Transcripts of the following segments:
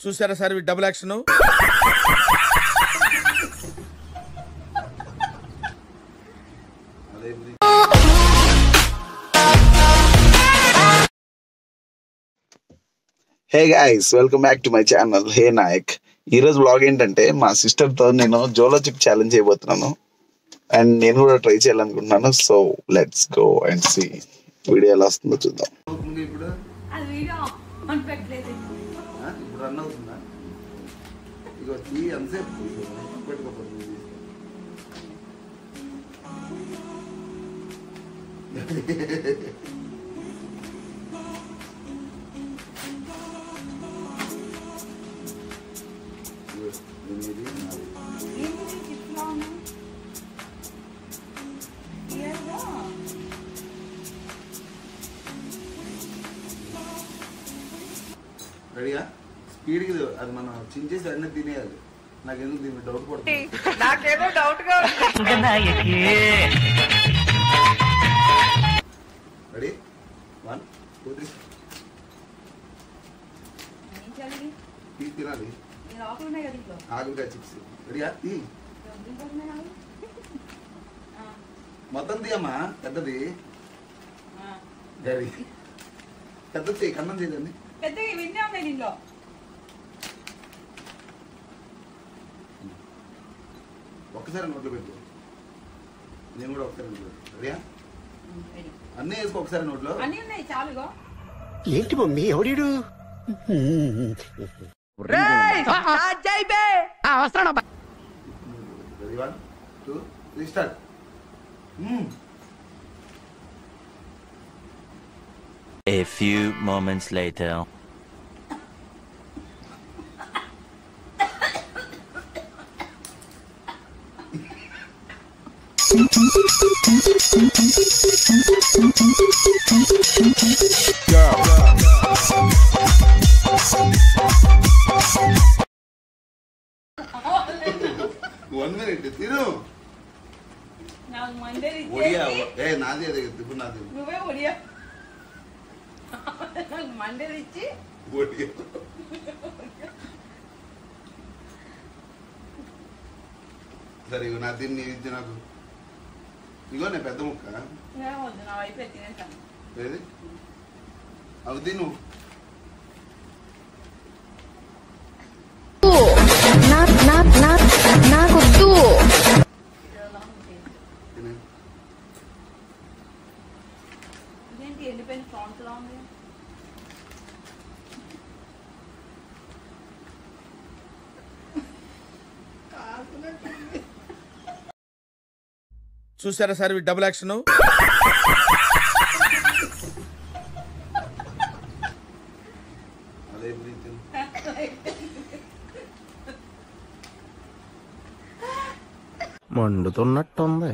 చూసారా sir double action. Hey guys, welcome back to my channel hey Nayak. ఈరోజు blog ఏంటంటే మా సిస్టర్తో నేను జోలో చిప్ ఛాలెంజ్ చేయబోతున్నాను అండ్ నేను కూడా ట్రై చేయాలనుకుంటున్నాను. So let's go and see video ఎలా వస్తుందో చూద్దాం. రెడీగా స్పీడ్కి అది మనం చించేసి అన్నీ తినేయాలి. నాకెందుకు దీన్ని డౌట్ పడుతుంది. నాకేదో డౌట్ గా రెడీ 1 2 3 తినాలి. ఆకులుగా చిప్స్ రెడీగా మొత్తం తీయమ్మా. పెద్దది డాడీ పెద్దది చేయి, కన్నం చేయదండి. పెద్దగా ఇవన్నీ ఉన్నాయి దీంట్లో. ఒక్కసారి నోట్లో పెట్టు. నేను కూడా ఒకసారి నోట్లో పెట్టు. రెడీయా? అన్నీ వేసుకో ఒకసారి నోట్లో. అన్నీ ఉన్నాయి చాలుగా. ఏంటి మమ్మీ ఎవడీడు? Ready 1 2 3 start. A few moments later. One minute తిను. నాకు మండేది ఒడియా నాది అదే ఇప్పుడు నాది. నువ్వే ఒడియా. మండేది ఇచ్చి ఒడియా సరే ఇగో నా దీన్ని ఇచ్చి నాకు. ఇగో నేను పెద్ద ముక్క వద్దు, నా వైపు తినేసాను. ఏది అవి తిను. నాకొద్దు. ఇదేంటి ఎండిపోయిన ఫ్రాన్స్ లా ఉంది. చూసారా సార్ డబుల్ యాక్షన్. అదే మండుతున్నట్టుంది.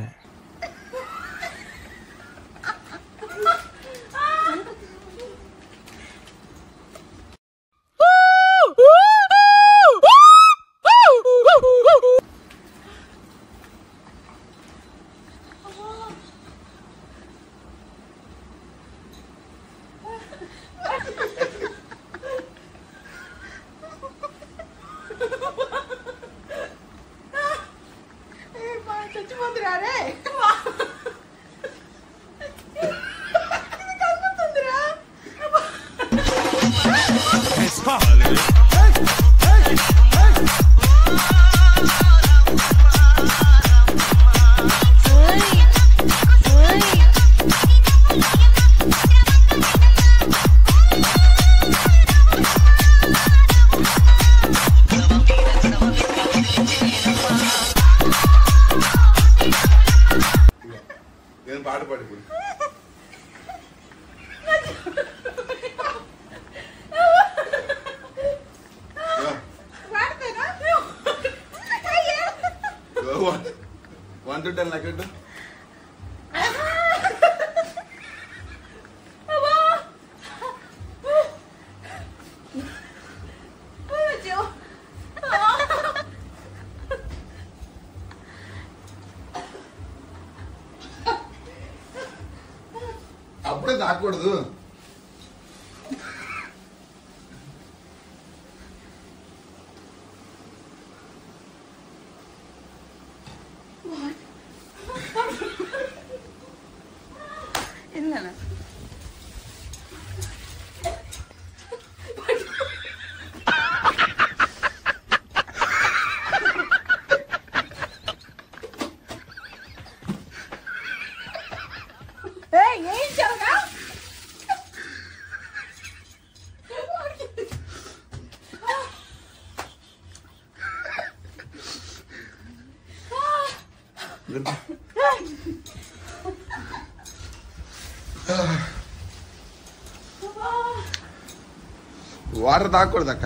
చచ్చిపోతురా రే. నేను పాట పాడుకో. One to 10 లెక్కట్టు. అప్పుడే తాకూడదు. వాటర్ తాగకూడదు అక్క.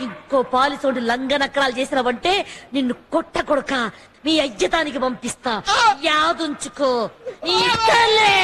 ఇంకో పాలిసోడు లంగనక్కరాలు చేసినావంటే నిన్ను కొట్ట కొడక మీ అజ్జతానికి పంపిస్తా. యాదుంచుకో. ఇక్కలే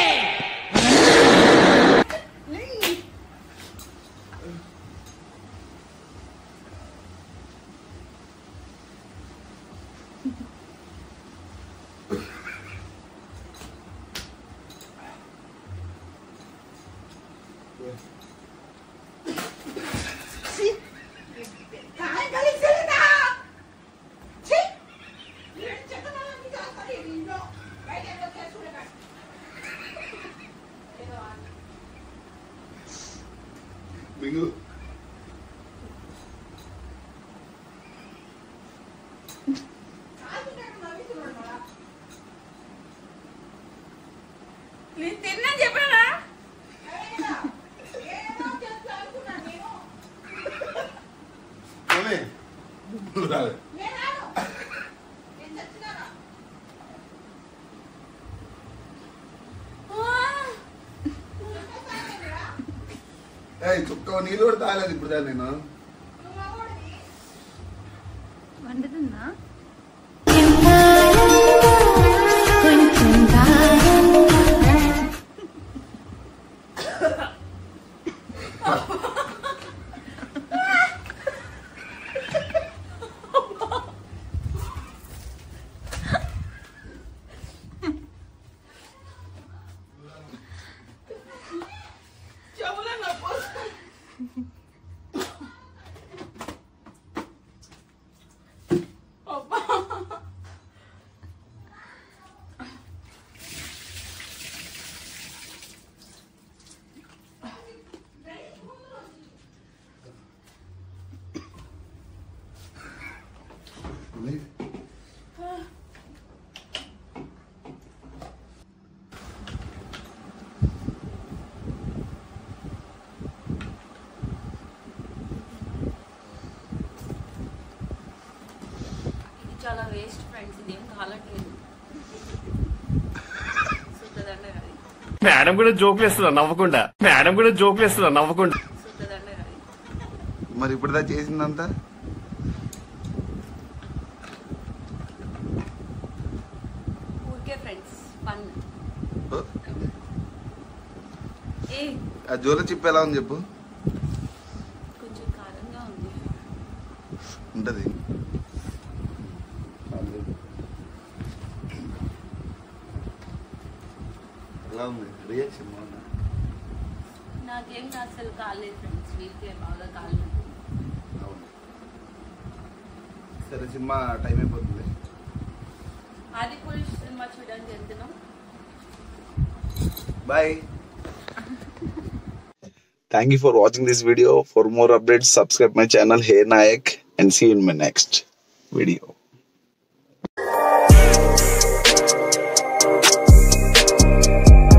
బింగు నేను తిన్నా చెప్పానా? చుక్క నీళ్ళు కూడా తాగలేదు ఇప్పుడు దాన్ని నేను. వండుతుందా? చాలా వేస్ట్ ఫ్రెండ్స్. ఇదేం కాలట్లేదు. సుత్తదండ కదా. మేడం కూడా జోకులు వేస్తున్నా నవ్వకుండా. మేడం కూడా జోకులు వేస్తున్నా నవ్వకుండా. సుత్తదండ కదా. మరి ఇప్పుడు దా చేసిందంతా ఊరికే ఫ్రెండ్స్ ఫన్. ఏ ఆ జోల చిప్ ఎలా ఉంది చెప్పు. కొంచెం కారంగా ఉంది. ఉంటది. ఎలా ఉంది రియాక్షన్? నాకేం అసలు కాలేదు ఫ్రెండ్స్. వీకే బాగా కాలేదు. సరే సినిమా టైం అయిపోతుంది. ఆదిపురుష్ సినిమా చూడడానికి వెళ్తున్నాం. Bye. Thank you for watching this video. For more updates, subscribe my channel Hey Nayak and see you in my next video.